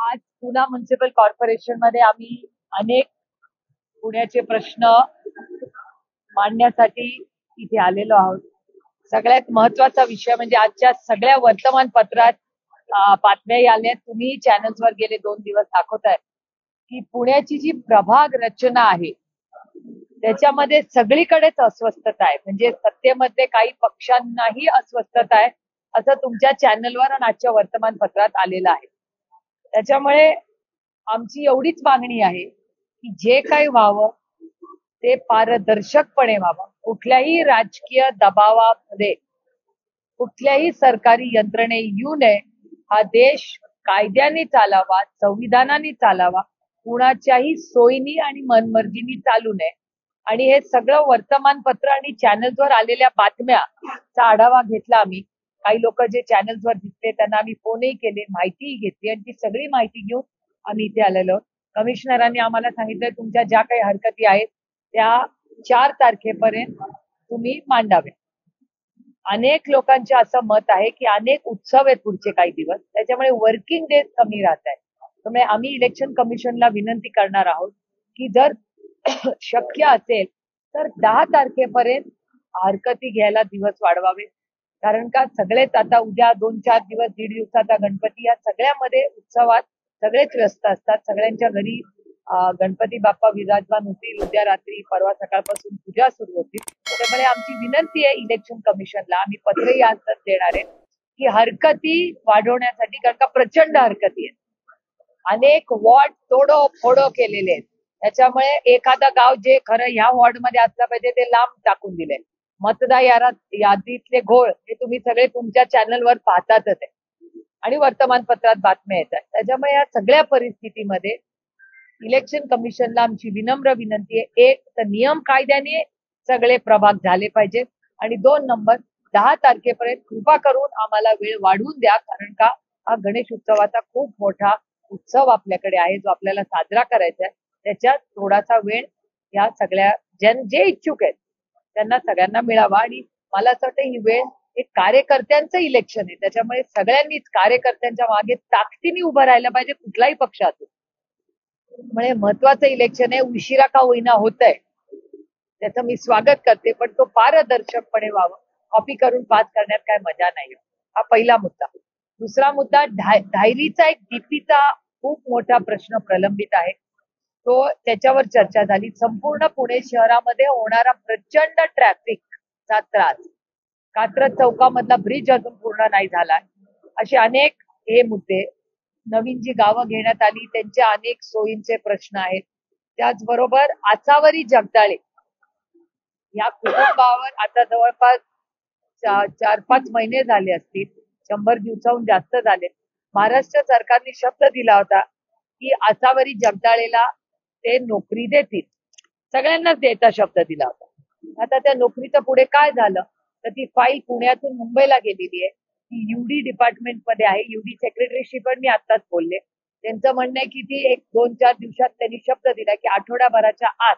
आज Pune municipal corporation मध्ये आम्ही अनेक पुण्याचे प्रश्न मांडण्यासाठी इथे आलेलो आहोत. सगळ्यात महत्वाचा विषय म्हणजे आजच्या सगळ्या वर्तमानपत्रात बातम्याही आल्या, तुम्ही चॅनल्सवर गेले 2 दिवस दाखवताय की पुण्याची जी प्रभाग रचना आहे त्याच्यामध्ये सगळीकडेच अस्वस्थता आहे. म्हणजे सत्तेमध्ये काही पक्षांनाही अस्वस्थता आहे असं तुमच्या चॅनलवर आणि आजच्या वर्तमानपत्रात आलेलं आहे. त्याच्यामुळे आमची एवढीच मागणी आहे की जे काही व्हावं ते पारदर्शकपणे व्हावं. कुठल्याही राजकीय दबावामध्ये कुठल्याही सरकारी यंत्रणे येऊ नये. हा देश कायद्याने चालावा, संविधानाने चालावा, कुणाच्याही सोयीनी आणि मनमर्जीनी चालू नये. आणि हे सगळं वर्तमानपत्र आणि चॅनल्सवर आलेल्या बातम्याचा आढावा घेतला आम्ही. काही लोक जे चॅनल्सवर दिसते त्यांना आम्ही फोनही केले, माहितीही घेतली आणि ती सगळी माहिती घेऊन आम्ही इथे आलेलो. कमिशनरांनी आम्हाला सांगितलं तुमच्या ज्या काही हरकती आहेत त्या 4 तारखेपर्यंत तुम्ही मांडाव्या. अनेक लोकांचे असं मत आहे की अनेक उत्सव आहेत पुढचे काही दिवस, त्याच्यामुळे वर्किंग डेज कमी राहत आहेत. त्यामुळे आम्ही इलेक्शन कमिशनला विनंती करणार आहोत की जर शक्य असेल तर 10 तारखेपर्यंत हरकती घ्यायला दिवस वाढवावे. कारण का सगळेच आता उद्या 2-4 दिवस, 1.5 दिवसाचा गणपती, या सगळ्यामध्ये उत्सवात सगळेच व्यस्त असतात. सगळ्यांच्या घरी गणपती बाप्पा विराजमान होतील. उद्या रात्री, परवा सकाळपासून पूजा सुरू होतील. त्यामुळे आमची विनंती आहे इलेक्शन कमिशनला, आम्ही पत्रही आज देणार आहे की हरकती वाढवण्यासाठी, कारण का प्रचंड हरकती आहेत. अनेक वॉर्ड तोडो फोडो केलेले आहेत. त्याच्यामुळे एखादं गाव जे खरं ह्या वॉर्डमध्ये असलं पाहिजे ते लांब टाकून दिले. मतदार यादीतले घोळ हे तुम्ही सगळे तुमच्या चॅनलवर पाहतातच आहे आणि वर्तमानपत्रात बातम्या येतात. त्याच्यामुळे या सगळ्या परिस्थितीमध्ये इलेक्शन कमिशनला आमची विनम्र विनंती आहे, एक तर नियम कायद्याने सगळे प्रभाग झाले पाहिजे आणि 2 नंबर 10 तारखेपर्यंत कृपा करून आम्हाला वेळ वाढवून द्या. कारण का हा गणेश उत्सवाचा खूप मोठा उत्सव आपल्याकडे आहे जो आपल्याला साजरा करायचा आहे. त्याच्यात थोडासा वेळ या सगळ्या जे इच्छुक आहेत त्यांना सगळ्यांना मिळावा. आणि मला असं वाटतं ही वेळ एक कार्यकर्त्यांचं इलेक्शन आहे, त्याच्यामुळे सगळ्यांनीच कार्यकर्त्यांच्या मागे ताकदीने उभं राहायला पाहिजे, कुठलाही पक्ष असो. म्हणजे महत्वाचं इलेक्शन आहे, उशिरा का होईना होत आहे, त्याचं मी स्वागत करते, पण तो पारदर्शकपणे व्हावं. कॉपी करून पास करण्यात काय मजा नाही. हा पहिला मुद्दा. दुसरा मुद्दा, धायरीचा एक डीपीचा खूप मोठा प्रश्न प्रलंबित आहे, तो त्याच्यावर चर्चा झाली. संपूर्ण पुणे शहरामध्ये होणारा प्रचंड ट्रॅफिकचा त्रास, कात्रज चौकामधला ब्रिज अजून पूर्ण नाही झाला, असे अनेक हे मुद्दे. नवीन जी गावं घेण्यात आली त्यांच्या अनेक सोयींचे प्रश्न आहेत. त्याचबरोबर आसावरी जगदाळे या कुटुंबावर आता जवळपास 4-5 महिने झाले असतील, 100 दिवसाहून जास्त झाले. महाराष्ट्र सरकारने शब्द दिला होता की आसावरी जगदाळेला ते नोकरी देतील, सगळ्यांनाच द्यायचा शब्द दिला होता. आता त्या नोकरीचं पुढे काय झालं तर ती फाईल पुण्यातून मुंबईला गेलेली आहे. ती युडी डिपार्टमेंट मध्ये आहे. युडी सेक्रेटरीशी पण मी आताच बोलले. त्यांचं म्हणणं आहे की ती 1-2-4 दिवसात त्यांनी शब्द दिला की आठवड्याभराच्या आत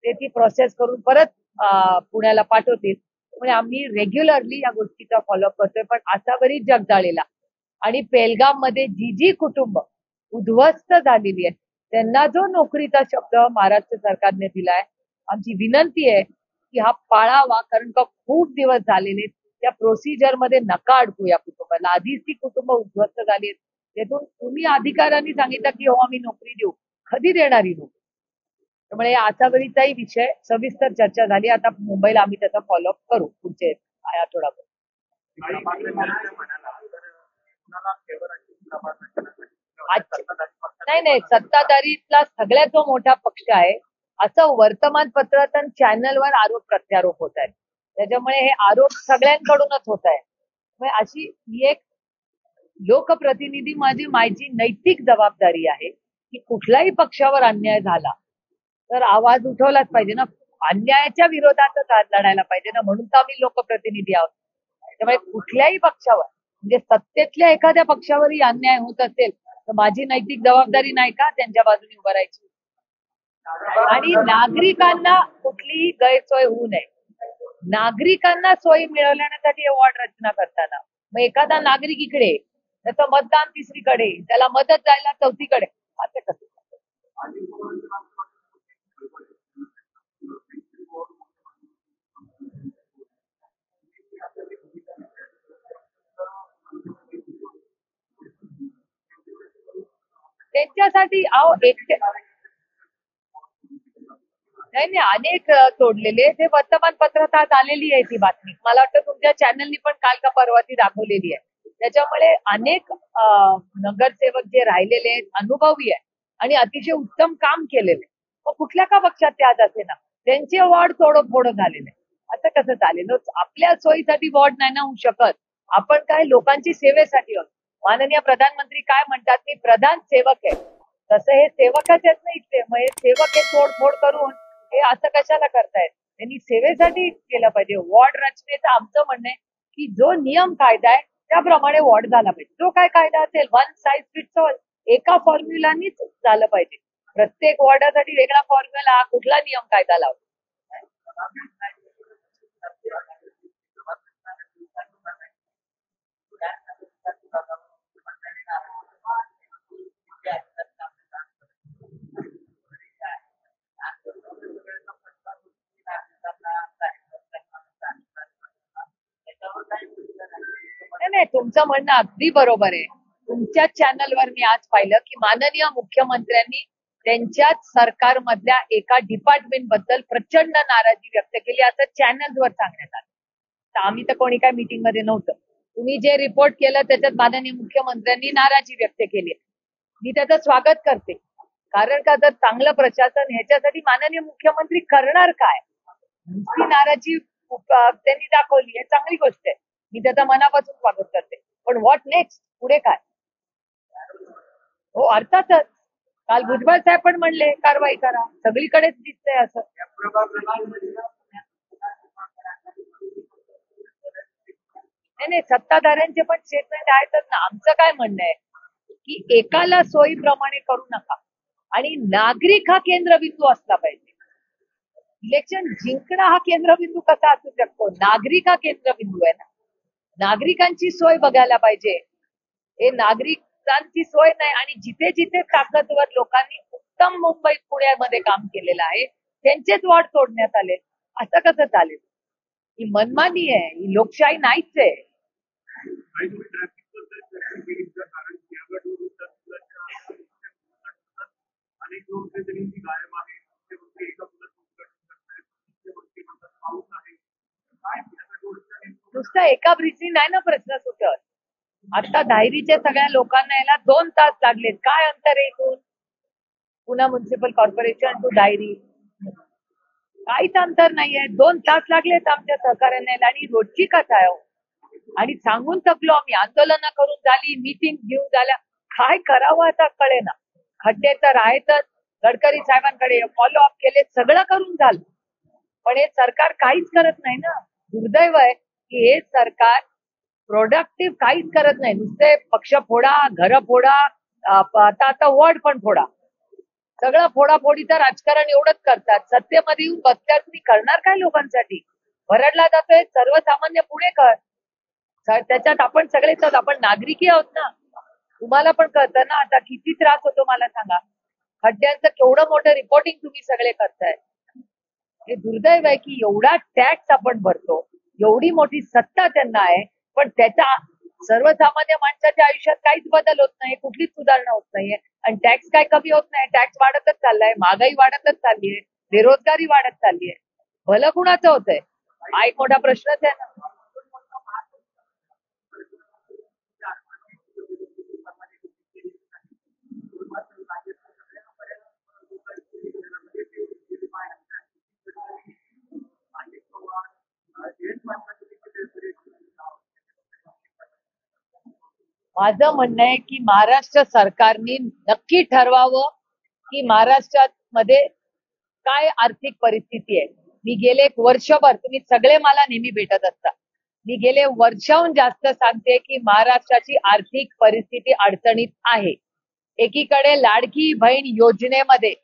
ते ती प्रोसेस करून परत पुण्याला पाठवतील. म्हणजे आम्ही रेग्युलरली या गोष्टीचा फॉलोअप करतोय. पण आसावरी जगदाळेला आणि पेलगाम मध्ये जी कुटुंब उद्ध्वस्त झालेली आहेत त्यांना जो नोकरीचा शब्द महाराष्ट्र सरकारने दिलाय, आमची विनंती आहे की हा पाळावा. कारण का खूप दिवस झालेले, त्या प्रोसिजर मध्ये नका अडकू या कुटुंबाला. आधीच ती कुटुंब उद्ध्वस्त झाली आहेत. त्यातून तुम्ही अधिकाऱ्यांनी सांगितलं की हो आम्ही नोकरी देऊ, कधी देणार ही नोकरी? त्यामुळे या आसावरीचाही विषय सविस्तर चर्चा झाली. आता मुंबईला आम्ही त्याचा फॉलोअप करू पुढचे आठवडाभर. नाही, सत्ताधारीतला सगळ्यात जो मोठा पक्ष आहे असं वर्तमानपत्रात आणि चॅनलवर आरोप प्रत्यारोप होत आहेत. त्याच्यामुळे हे आरोप सगळ्यांकडूनच होत आहे. अशी ही एक लोकप्रतिनिधी माझी नैतिक जबाबदारी आहे की कुठल्याही पक्षावर अन्याय झाला तर आवाज उठवलाच पाहिजे ना, अन्यायाच्या विरोधातच लढायला पाहिजे ना, म्हणून तर आम्ही लोकप्रतिनिधी आहोत. त्यामुळे कुठल्याही पक्षावर, म्हणजे सत्तेतल्या एखाद्या पक्षावरही अन्याय होत असेल तर माझी नैतिक जबाबदारी नाही का त्यांच्या बाजूने उभं राहायची? आणि नागरिकांना कुठलीही गैरसोय होऊ नये. नागरिकांना सोयी मिळवण्यासाठी वॉर्ड रचना करताना मग एखादा नागरिक इकडे त्याचं मतदान तिसरीकडे, त्याला मदत जायला चौथीकडे. असं कसं? त्यांच्यासाठी अहो एकटे नाही नाही, अनेक तोडलेले ते वर्तमानपत्रात आज आलेली आहे ती बातमी. मला वाटतं तुमच्या चॅनलनी पण काल का परवा ती दाखवलेली आहे. त्याच्यामुळे अनेक नगरसेवक जे राहिलेले आहेत अनुभवी आहे आणि अतिशय उत्तम काम केलेले, मग कुठल्या का पक्षात ते आज असे ना त्यांचे वॉर्ड तोडफोड झालेले. असं कसं चालेल? आपल्या सोयीसाठी वॉर्ड नाही ना होऊ शकत. आपण काय लोकांची सेवेसाठी आहोत. माननीय प्रधानमंत्री काय म्हणतात, मी प्रधान सेवक आहे. तसं हे सेवकच आहेत ना इथले, मग हे सेवक हे तोडफोड करून हे असं कशाला करतायत? त्यांनी सेवेसाठी केलं पाहिजे. वॉर्ड रचनेचं आमचं म्हणणं आहे की जो नियम कायदा आहे त्याप्रमाणे वॉर्ड झाला पाहिजे. जो काय कायदा असेल वन साईज फिट्स ऑल, एका फॉर्म्युलानीच झालं पाहिजे. प्रत्येक वॉर्डासाठी वेगळा फॉर्म्युला, कुठला नियम कायदा लावतो? नाही नाही, तुमचं म्हणणं अगदी बरोबर आहे. तुमच्याच चॅनलवर मी आज पाहिलं की माननीय मुख्यमंत्र्यांनी त्यांच्याच सरकारमधल्या एका डिपार्टमेंट बद्दल प्रचंड नाराजी व्यक्त केली, असं चॅनलवर सांगण्यात आलं. तर आम्ही तर कोणी काय मीटिंग मध्ये नव्हतं. तुम्ही जे रिपोर्ट केलं त्याच्यात माननीय मुख्यमंत्र्यांनी नाराजी व्यक्त केली. मी त्याचं स्वागत करते. कारण का, जर चांगलं प्रशासन ह्याच्यासाठी माननीय मुख्यमंत्री करणार काय? नुसती नाराजी त्यांनी दाखवली, हे चांगली गोष्ट आहे. मी त्याचं मनापासून स्वागत करते. पण व्हॉट नेक्स्ट? पुढे काय? हो अर्थातच. काल भुजबळ साहेब पण म्हणले कारवाई करा. सगळीकडेच दिसतंय असं. नाही नाही, सत्ताधाऱ्यांचे पण स्टेटमेंट आहेतच ना. आमचं काय म्हणणं आहे की एकाला सोयीप्रमाणे करू नका आणि नागरिक हा केंद्रबिंदू असला पाहिजे. इलेक्शन जिंकणं हा केंद्रबिंदू कसा असू शकतो? नागरिक हा केंद्रबिंदू आहे ना. नागरिकांची सोय बघायला पाहिजे. हे नागरिकांची सोय नाही. आणि जिथे जिथे ताकदवर लोकांनी उत्तम मुंबईत पुण्यामध्ये काम केलेलं आहे त्यांचेच वॉर्ड तोडण्यात आले. असं कसं चालेल? ही मनमानी आहे, ही लोकशाही नाहीच आहे. नुसतं एका ब्रिजनी नाही ना प्रश्न सुटत. आता धायरीच्या सगळ्या लोकांना यायला 2 तास लागलेत. काय अंतर आहे इथून Pune municipal corporation to Dhayari? काहीच अंतर नाहीये. 2 तास लागलेत आमच्या सहकार्याने यायला. आणि रोजची कथा आहे हो. आणि सांगून थकलो आम्ही. आंदोलनं करून झाली, मीटिंग घेऊन झाल्या, काय करावं आता कळेना. खड्डे तर आहेतच. गडकरी साहेबांकडे फॉलो अप केले, सगळं करून झालं. पण हे सरकार काहीच करत नाही ना. दुर्दैव आहे की हे सरकार प्रोडक्टिव्ह काहीच करत नाही. नुसते पक्ष फोडा, घर फोडा, आता वॉर्ड पण फोडा. सगळं फोडाफोडीचं राजकारण एवढंच करतात. सत्तेमध्ये येऊन बसल्यावर तुम्ही करणार काय लोकांसाठी? भरडला जातोय सर्वसामान्य पुणेकर. त्याच्यात आपण सगळेच आहोत. आपण नागरिकही आहोत ना. तुम्हाला पण कळतं ना आता किती त्रास होतो मला सांगा. खड्ड्यांचं केवढं मोठं रिपोर्टिंग तुम्ही सगळे करताय. हे दुर्दैव आहे की एवढा टॅक्स आपण भरतो, एवढी मोठी सत्ता त्यांना आहे, पण त्याचा सर्वसामान्य माणसाच्या आयुष्यात काहीच बदल होत नाही, कुठलीच सुधारणा होत नाहीये. आणि टॅक्स काय कमी होत नाही, टॅक्स वाढतच चाललाय, महागाई वाढतच चालली आहे, बेरोजगारी वाढत चालली आहे. भलं कुणाचं होतंय? हा एक मोठा प्रश्नच आहे ना. माझं म्हणणं आहे की महाराष्ट्र सरकारने नक्की ठरवावं की महाराष्ट्रात मध्ये काय आर्थिक परिस्थिती आहे. मी गेले एक वर्षभर, तुम्ही सगळे मला नेहमी भेटत असता, मी गेले वर्षाहून जास्त सांगते की महाराष्ट्राची आर्थिक परिस्थिती अडचणीत आहे. एकीकडे लाडकी बहीण योजनेमध्ये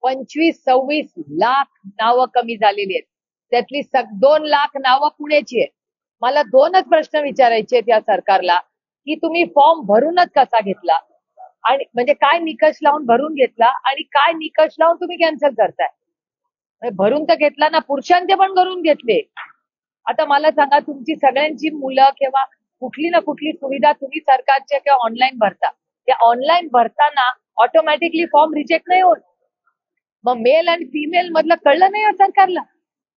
25-26 लाख नावं कमी झालेली आहेत. त्यातली 2 लाख नावं पुण्याची आहेत. मला 2च प्रश्न विचारायचे आहेत या सरकारला की तुम्ही फॉर्म भरूनच कसा घेतला आणि म्हणजे काय निकष लावून भरून घेतला आणि काय निकष लावून तुम्ही कॅन्सल करताय. म्हणजे भरून तर घेतला ना, पुरुषांचे पण भरून घेतले. आता मला सांगा, तुमची सगळ्यांची मुलं किंवा कुठली ना कुठली सुविधा तुम्ही सरकारच्या किंवा ऑनलाईन भरता, त्या ऑनलाईन भरताना ऑटोमॅटिकली फॉर्म रिजेक्ट नाही होत. मग मेल आणि फिमेल मधलं कळलं नाही सरकारला?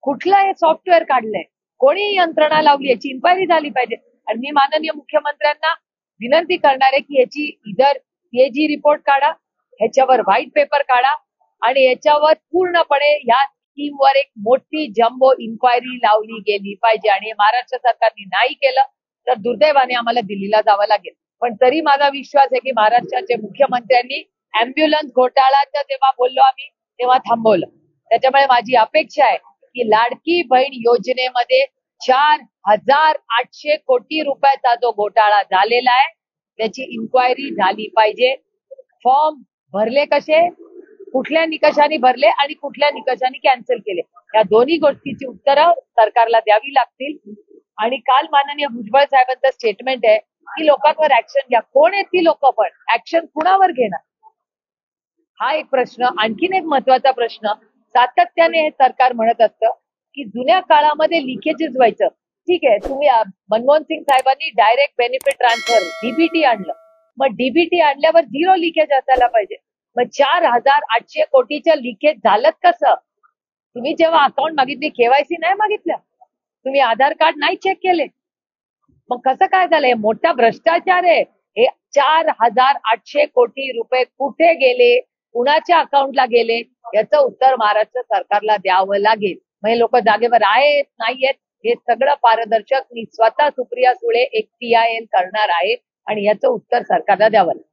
कुठलं हे सॉफ्टवेअर काढलंय, कोणी यंत्रणा लावली, याची इन्क्वायरी झाली पाहिजे. आणि मी माननीय मुख्यमंत्र्यांना विनंती करणार आहे की याची इधर जी रिपोर्ट काढा, ह्याच्यावर व्हाईट पेपर काढा आणि याच्यावर पूर्णपणे ह्या स्कीमवर एक मोठी जम्बो इन्क्वायरी लावली गेली पाहिजे. आणि महाराष्ट्र सरकारने नाही केलं तर दुर्दैवाने आम्हाला दिल्लीला जावं लागेल. पण तरी माझा विश्वास आहे की महाराष्ट्राचे मुख्यमंत्र्यांनी अँब्युलन्स घोटाळाचं जेव्हा बोललो आम्ही तेव्हा थांबवलं. त्याच्यामुळे माझी अपेक्षा आहे की लाडकी बहीण योजनेमध्ये 4,800 कोटी रुपयाचा जो घोटाळा झालेला आहे त्याची इन्क्वायरी झाली पाहिजे. फॉर्म भरले कसे, कुठल्या निकषाने भरले आणि कुठल्या निकषाने कॅन्सल केले, या दोन्ही गोष्टीची उत्तरं सरकारला द्यावी लागतील. आणि काल माननीय भुजबळ साहेबांचं स्टेटमेंट आहे की लोकांवर ऍक्शन घ्या. कोण आहेत ती लोक, पण ऍक्शन कुणावर घेणार, हा एक प्रश्न. आणखीन एक महत्वाचा प्रश्न, सातत्याने हे सरकार म्हणत असतं की जुन्या काळामध्ये लिकेजेस व्हायचं. ठीक आहे, तुम्ही मनमोहन सिंग साहेबांनी डायरेक्ट बेनिफिट ट्रान्सफर डीबीटी आणलं, मग डीबीटी आणल्यावर 0 लिकेज असायला पाहिजे. मग 4,800 कोटीचं लिकेज झालं कसं? तुम्ही जेव्हा अकाउंट मागितली केवायसी नाही मागितलं, तुम्ही आधार कार्ड नाही चेक केले, मग कसं काय झालंय? मोठा भ्रष्टाचार आहे हे. 4,800 कोटी रुपये कुठे गेले, कुणाच्या अकाउंटला गेले, याचं उत्तर महाराष्ट्र सरकारला द्यावं लागेल. मग लोक जागेवर आहेत नाहीयेत हे सगळं पारदर्शक मी स्वतः सुप्रिया सुळे एक PIL करणार आहे आणि याचं उत्तर सरकारला द्यावं लागेल.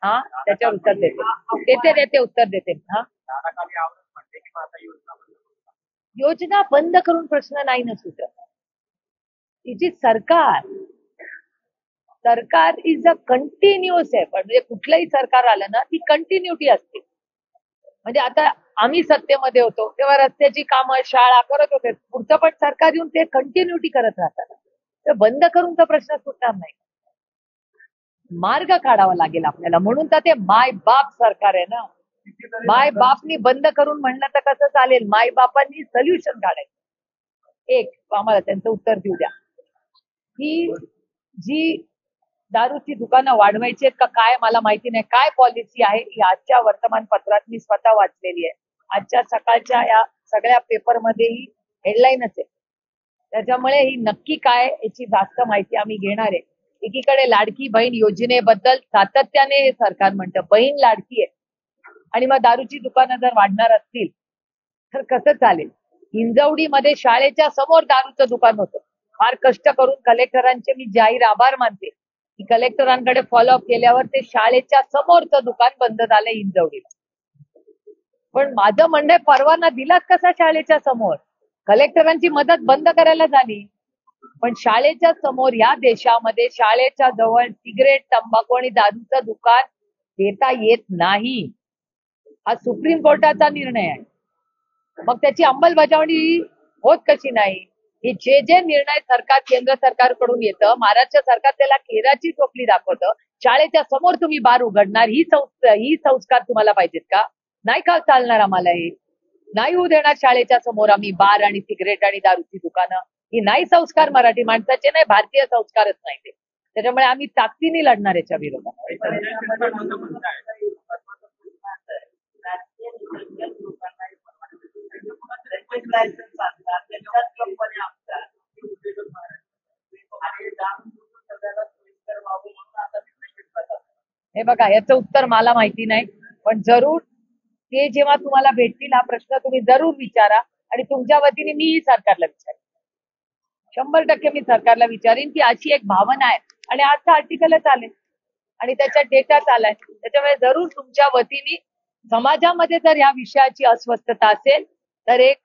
हा, त्याच्यावर उत्तर देते उत्तर देते. हा, योजना बंद करून प्रश्न नाही ना सुटत. तिची सरकार इज अ कंटिन्युअस आहे. पण म्हणजे कुठलंही सरकार आलं ना ती कंटिन्युटी असते. म्हणजे आता आम्ही सत्तेमध्ये होतो तेव्हा रस्त्याची कामं, शाळा करत होते, पुढचं पण सरकार येऊन ते कंटिन्युटी करत राहतात. तर बंद करून तर प्रश्न सुटणार नाही, मार्ग काढावा लागेल आपल्याला. म्हणून तर ते माय बाप सरकार आहे ना. माय बापनी बंद करून म्हणलं तर कसं चालेल? माय बापांनी सोल्युशन काढायचं. एक, आम्हाला त्यांचं उत्तर देऊ द्या. ही जी दारूची दुकानं वाढवायची आहेत का काय मला माहिती नाही, काय पॉलिसी आहे ही आजच्या वर्तमानपत्रात मी स्वतः वाचलेली आहे. आजच्या सकाळच्या या सगळ्या पेपरमध्ये ही हेडलाईनच आहे. त्याच्यामुळे ही नक्की काय याची जास्त माहिती आम्ही घेणार आहे. एकीकडे लाडकी बहीण योजनेबद्दल सातत्याने हे सरकार म्हणतं बहीण लाडकी आहे, आणि मग दारूची दुकानं जर वाढणार असतील तर कसं चालेल? हिंजवडीमध्ये शाळेच्या समोर दारूचं दुकान होतं. फार कष्ट करून कलेक्टरांचे मी जाहीर आभार मानते की कलेक्टरांकडे फॉलोअप केल्यावर ते शाळेच्या समोरचं दुकान बंद झालं हिंजवडीला. पण माझं म्हणणं, परवाना दिलाच कसा शाळेच्या समोर? कलेक्टरांची मदत बंद करायला झाली, पण शाळेच्या समोर या देशामध्ये शाळेच्या जवळ सिगरेट, तंबाखू आणि दारूचं दुकान देता येत नाही. हा सुप्रीम कोर्टाचा निर्णय आहे. मग त्याची अंमलबजावणी होत कशी नाही? हे जे निर्णय सरकार, केंद्र सरकारकडून येतं, महाराष्ट्र सरकार त्याला केराची टोपली दाखवतं. शाळेच्या समोर तुम्ही बार उघडणार, ही संस्कार तुम्हाला पाहिजेत का? नाही का चालणार आम्हाला हे? नाही होऊ देणार शाळेच्या समोर आम्ही बार आणि सिगरेट आणि दारूची दुकानं. ही नाही संस्कार मराठी माणसाचे, नाही भारतीय संस्कारच नाही ते. त्याच्यामुळे आम्ही ताकदीने लढणार याच्या विरोधात. हे बघा, याचं उत्तर मला माहिती नाही, पण जरूर ते जेव्हा तुम्हाला भेटतील हा प्रश्न तुम्ही जरूर विचारा. आणि तुमच्या वतीने मीही सरकारला विचारेन, 100% मी सरकारला विचारेन की अशी एक भावना आहे. आणि आजचा आर्टिकलच आले आणि त्याच्यात डेटाच आलाय. त्याच्यामुळे जरूर तुमच्या वतीने समाजामध्ये जर या विषयाची अस्वस्थता असेल तर एक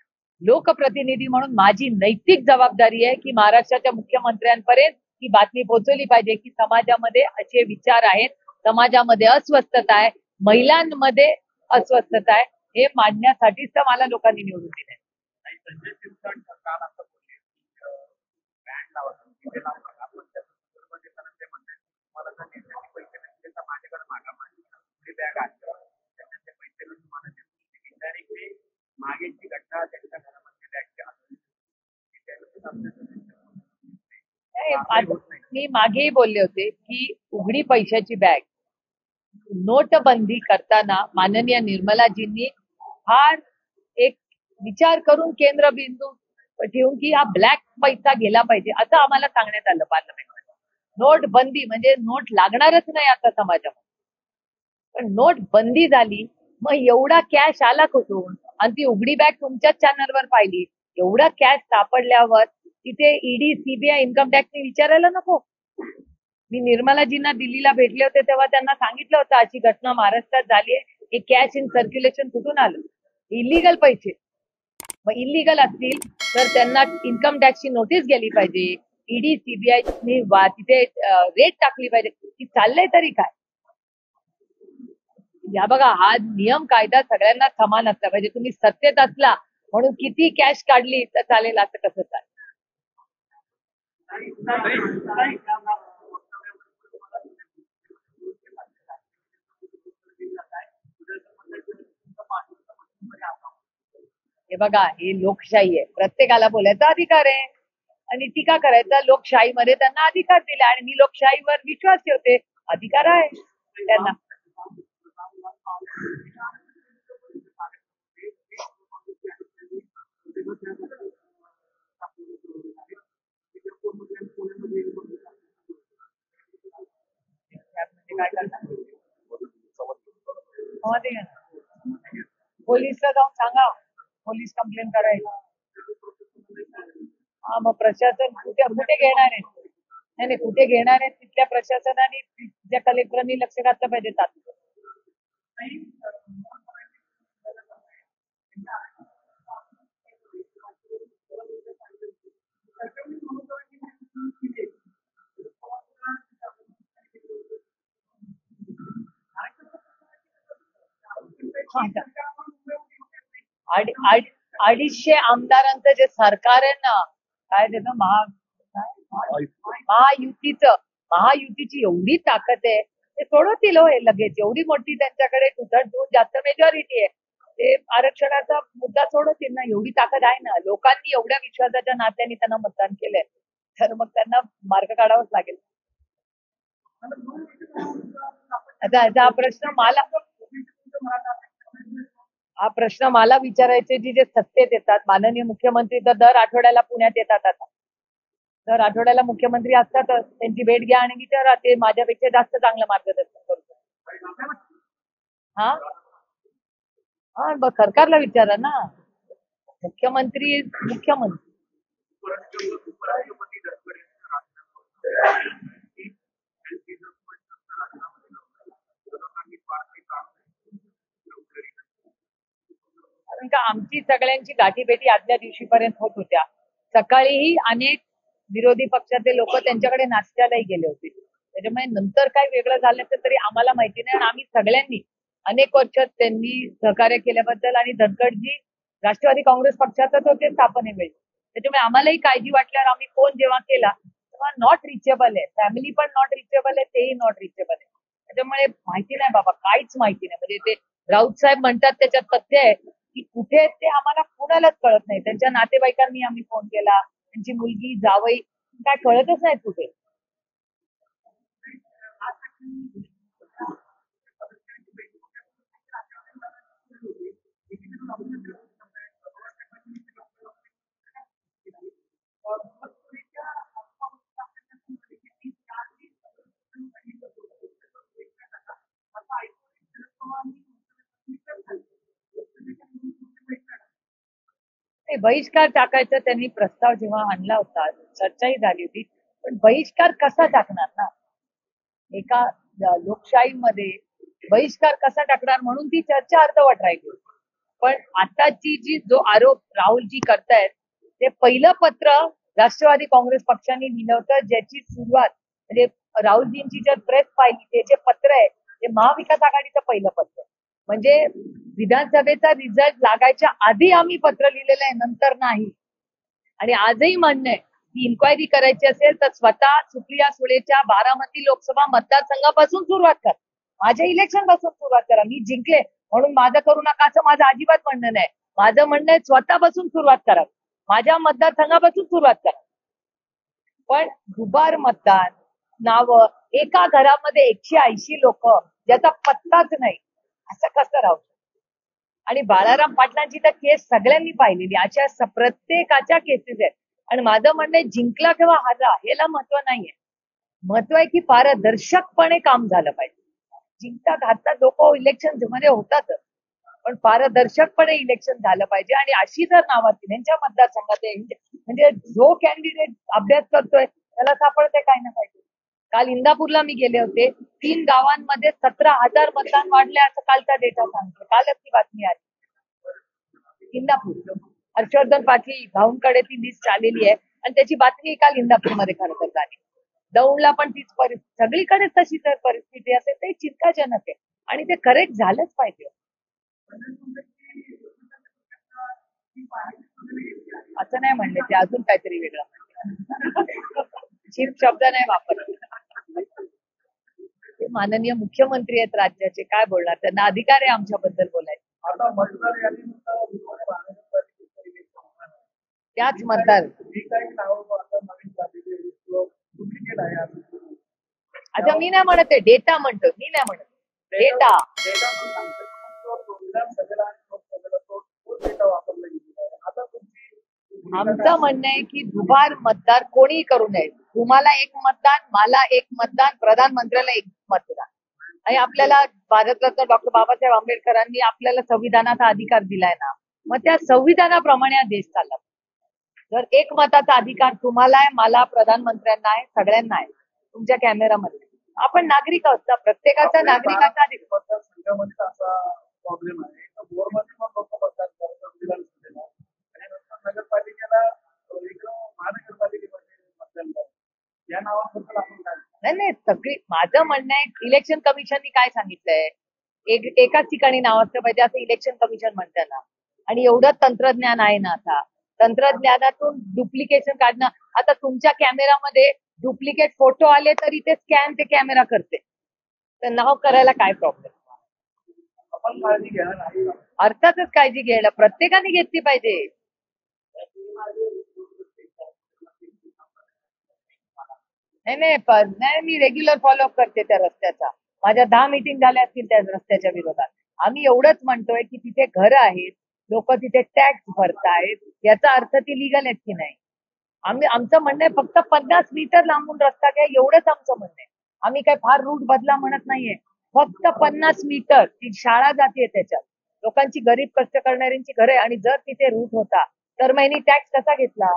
लोकप्रतिनिधी म्हणून माझी नैतिक जबाबदारी आहे की महाराष्ट्राच्या मुख्यमंत्र्यांपर्यंत ही बातमी पोहोचवली पाहिजे की समाजामध्ये असे विचार आहेत, समाजामध्ये अस्वस्थता आहे, महिलांमध्ये अस्वस्थता आहे. हे मांडण्यासाठीच तर मला लोकांनी निवडून दिले. मी मागेही बोलले होते की उघडी पैशाची बॅग नोटबंदी करताना माननीय निर्मलाजींनी फार एक विचार करून केंद्रबिंदू ठेवून की हा ब्लॅक पैसा गेला पाहिजे असं आम्हाला सांगण्यात आलं पार्लमेंटमध्ये. नोटबंदी म्हणजे नोट लागणारच नाही आता समाजामध्ये, पण नोट बंदी झाली मग एवढा कॅश आला कुठून आणि ती उघडी बॅग तुमच्याच चॅनलवर पाहिली. एवढा कॅश सापडल्यावर तिथे ईडी सीबीआय इन्कम टॅक्सने विचारायला नको. मी निर्मलाजींना दिल्लीला भेटले होते तेव्हा त्यांना सांगितलं होतं अशी घटना महाराष्ट्रात झाली आहे, हे कॅश इन सर्क्युलेशन कुठून आलं. इलिगल पैसे मग इलिगल असतील तर त्यांना इन्कम टॅक्सची नोटीस गेली पाहिजे. ईडी सीबीआय तिथे रेट टाकली पाहिजे की चाललंय तरी काय. या बघा हा नियम कायदा सगळ्यांना समान असला पाहिजे. तुम्ही सत्तेत असला म्हणून किती कॅश काढली तर चालेल असं कसं चालेल. हे बघा ही लोकशाही आहे, प्रत्येकाला बोलायचा अधिकार आहे आणि टीका करायचा लोकशाहीमध्ये त्यांना अधिकार दिला आणि मी लोकशाहीवर विश्वास ठेवते. अधिकार आहे त्यांना. काय करणार पोलीसला जाऊन सांगा, पोलीस कंप्लेंट करायला. हा मग प्रशासन कुठे कुठे घेणार आहे. नाही नाही कुठे घेणार आहेत तिथल्या प्रशासनाने तिथल्या कलेक्टरांनी लक्ष घातलं पाहिजे त्यात. अडीचशे आमदारांचं जे सरकार आहे ना काय त्याचं महायुतीची एवढी ताकद आहे ते सोडवतील हो हे लगेच. एवढी मोठी त्यांच्याकडे 2/3 जास्त मेजॉरिटी आहे. ते आरक्षणाचा मुद्दा सोडवतील ना. एवढी ताकद आहे ना. लोकांनी एवढ्या विश्वासाच्या नात्याने त्यांना मतदान केलंय तर मग त्यांना मार्ग काढावाच लागेल. आता हा प्रश्न मला विचारायचे जे सत्तेत येतात. माननीय मुख्यमंत्री तर दर आठवड्याला पुण्यात येतात. आता दर आठवड्याला मुख्यमंत्री असतातच. त्यांची भेट घ्या आणि विचारा, ते माझ्यापेक्षा जास्त चांगलं मार्गदर्शन करतो. हा हा मग सरकारला विचारा ना. मुख्यमंत्री कारण का आमची सगळ्यांची गाठीभेटी आदल्या दिवशीपर्यंत होत होत्या. सकाळीही अनेक विरोधी पक्षाचे लोक त्यांच्याकडे नाश्त्यालाही गेले होते. त्याच्यामुळे नंतर काय वेगळं झालं तरी आम्हाला माहिती नाही. आणि आम्ही सगळ्यांनी अनेक वर्ष त्यांनी सहकार्य केल्याबद्दल आणि धनखडजी राष्ट्रवादी काँग्रेस पक्षातच होते स्थापनेवेळी. त्याच्यामुळे आम्हालाही काळजी वाटल्यावर आम्ही फोन जेव्हा केला तेव्हा नॉट रिचेबल आहे. फॅमिली पण नॉट रिचेबल आहे, तेही नॉट रिचेबल आहे. त्याच्यामुळे माहिती नाही बाबा, काहीच माहिती नाही. म्हणजे ते राऊत साहेब म्हणतात त्याच्यात तथ्य आहे की कुठे ते आम्हाला कुणालाच कळत नाही. त्यांच्या नातेवाईकांनी आम्ही फोन केला, त्यांची मुलगी जावई काय कळतच नाही कुठे. बहिष्कार टाकायचा त्यांनी प्रस्ताव जेव्हा आणला होता चर्चाही झाली होती. पण बहिष्कार कसा टाकणार ना. एका लोकशाहीमध्ये बहिष्कार कसा टाकणार म्हणून ती चर्चा अर्धवट राहिली. पण आताची जी जो आरोप राहुलजी करतायत ते पहिलं पत्र राष्ट्रवादी काँग्रेस पक्षाने लिहिलं होतं, ज्याची सुरुवात म्हणजे राहुलजींची जर प्रेस पाहिली ते जे पत्र आहे ते महाविकास आघाडीचं पहिलं पत्र. म्हणजे विधानसभेचा रिझल्ट लागायच्या आधी आम्ही पत्र लिहिलेलं आहे, नंतर नाही. आणि आजही म्हणणं आहे ती इन्क्वायरी करायची असेल तर स्वतः सुप्रिया सुळेच्या बारामती लोकसभा मतदारसंघापासून सुरुवात करा. माझ्या इलेक्शन पासून सुरुवात करा. मी जिंकले म्हणून माझं करू नका असं माझं अजिबात म्हणणं नाही. माझं म्हणणं आहे स्वतःपासून सुरुवात करा. माझ्या मतदारसंघापासून सुरुवात करा. पण दुबार मतदान नावं एका घरामध्ये 180 लोक ज्याचा पत्ताच नाही असं कसं राहू शकतं? आणि बाळाराम पाटलांची तर केस सगळ्यांनी पाहिलेली. अशा प्रत्येकाच्या केसेस आहेत. आणि माझं म्हणणं आहे जिंकला किंवा हारला याला महत्व नाहीये. महत्व आहे की पारदर्शकपणे काम झालं पाहिजे. जिंकतात हारतात लोक इलेक्शन मध्ये होतातच, पण पारदर्शकपणे इलेक्शन झालं पाहिजे. आणि अशी जर नावं असतील यांच्या मतदारसंघात म्हणजे जो कॅन्डिडेट अभ्यास करतोय त्याला सापडतंय काय ना पाहिजे. काल इंदापूरला मी गेले होते. 3 गावांमध्ये 17,000 मतदान वाढले असं कालचा डेटा सांगतो. कालच ती बातमी आली. इंदापूर हर्षवर्धन पाटील भाऊंकडे ती लिस्ट आलेली आहे आणि त्याची बातमी काल इंदापूरमध्ये खरं तर झाली. दौंडला पण तीच परिस्थिती. सगळीकडे तशी जर परिस्थिती असेल ते चिंताजनक आहे आणि ते करेक्ट झालंच पाहिजे. असं नाही म्हणले ते, अजून काहीतरी वेगळं. चीप शब्द नाही वापरत. ते माननीय मुख्यमंत्री आहेत राज्याचे, काय बोलणार, त्यांना अधिकार आहे आमच्याबद्दल बोलायचे. त्याच मतदार आता मी नाही म्हणत आहे, डेटा म्हणतो, मी नाही म्हणत डेटा. आमचं म्हणणं आहे की दुबार मतदार कोणीही करू नये. तुम्हाला एक मतदान, मला एक मतदान, प्रधानमंत्र्याला एक मतदान. आणि आपल्याला भारतरत्न डॉक्टर बाबासाहेब आंबेडकरांनी आपल्याला संविधानाचा अधिकार दिलाय ना, मग त्या संविधानाप्रमाणे हा देश चालला. जर एक मताचा अधिकार तुम्हाला आहे, मला, प्रधानमंत्र्यांना आहे, सगळ्यांना आहे. तुमच्या कॅमेरामध्ये आपण नागरिक आहोत ना, प्रत्येकाचा नागरिकाचा अधिकार. प्रॉब्लेम आहे बोरमध्ये पण लोक मतदान करतात नगरपालिकेला महानगरपालिकेमध्ये मतदान करतात. या नावाबद्दल आपण काय नाही सगळी, माझं म्हणणं आहे इलेक्शन कमिशननी काय सांगितलंय, एकाच ठिकाणी नाव असलं पाहिजे असं इलेक्शन कमिशन म्हणतं ना. आणि एवढं तंत्रज्ञान आहे ना आता, तंत्रज्ञानातून डुप्लिकेशन काढणं. आता तुमच्या कॅमेरामध्ये डुप्लिकेट फोटो आले तरी ते स्कॅन ते कॅमेरा करते, तर नाव करायला काय प्रॉब्लेम. आपण काळजी घ्यायला नाही. अर्थातच काळजी घ्यायला प्रत्येकाने घेतली पाहिजे. नाही मी रेग्युलर फॉलोअप करते त्या रस्त्याचा. माझ्या 10 मीटिंग झाल्या असतील त्या रस्त्याच्या विरोधात. आम्ही एवढंच म्हणतोय की तिथे घरं आहेत, लोक तिथे टॅक्स भरतायत, याचा अर्थ ती लिगल आहेत की नाही. आमचं म्हणणं आहे फक्त 50 मीटर लांबून रस्ता घ्या, एवढंच आमचं म्हणणं आहे. आम्ही काय फार रूट बदला म्हणत नाहीये. फक्त 50 मीटर ती शाळा जाते, त्याच्यात लोकांची, गरीब कष्ट करणाऱ्यांची घरं आहे. आणि जर तिथे रूट होता तर महिनी टॅक्स कसा घेतला.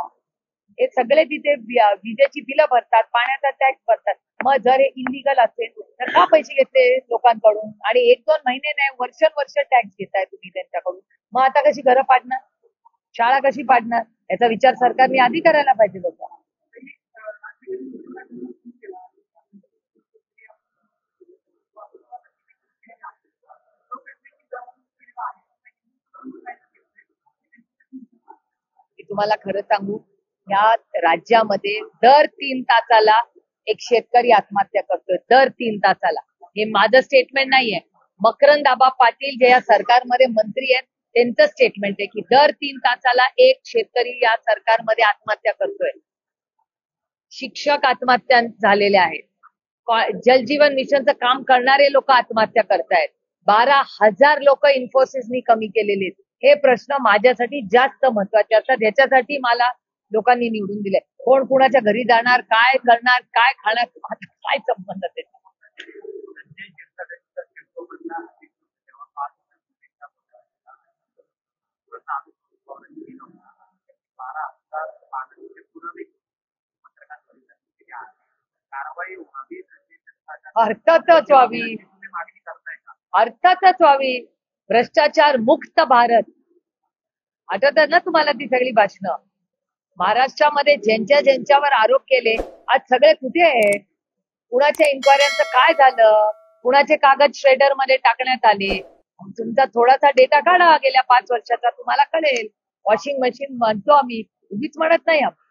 हे सगळे तिथे विजेची बिलं भरतात, पाण्याचा टॅक्स भरतात. मग जर हे इलिगल असेल तर का पैसे घेतले लोकांकडून. आणि 1-2 महिने नाही, वर्ष टॅक्स घेताय तुम्ही त्यांच्याकडून. मग आता कशी घरं पाडणार, शाळा कशी पाडणार, याचा विचार सरकारने आधी करायला पाहिजे होता. तुम्हाला खरं सांगू, या राज्यामध्ये दर 3 तासाला एक शेतकरी आत्महत्या करतोय, दर 3 तासाला. हे माझं स्टेटमेंट नाहीये, मकरंद आबा पाटील जे या सरकारमध्ये मंत्री आहेत त्यांचं स्टेटमेंट आहे की दर 3 तासाला एक शेतकरी या सरकारमध्ये आत्महत्या करतोय. शिक्षक आत्महत्या झालेल्या आहेत, जलजीवन मिशनचं काम करणारे लोक आत्महत्या करतायत, 12,000 लोक इन्फोसिसनी कमी केलेले आहेत. हे प्रश्न माझ्यासाठी जास्त महत्वाचे असतात. ह्याच्यासाठी मला लोकांनी निवडून दिले. कोण कुणाच्या घरी जाणार, काय करणार, काय खाणार, काय संबंध त्याचा. अर्थातच व्हावी, अर्थातच व्हावी. भ्रष्टाचार मुक्त भारत, आठवतात ना तुम्हाला ती सगळी भाषणं. महाराष्ट्रामध्ये ज्यांच्यावर आरोप केले आज सगळे कुठे आहे. कुणाच्या इन्क्वायऱ्यांचं काय झालं, कुणाचे कागद श्रेडर मध्ये टाकण्यात आले. तुमचा थोडासा डेटा काढा गेल्या 5 वर्षाचा, तुम्हाला कळेल. वॉशिंग मशीन म्हणतो आम्ही, उगीच म्हणत नाही आम्ही.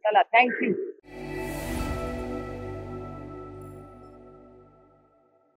चला, थँक्यू.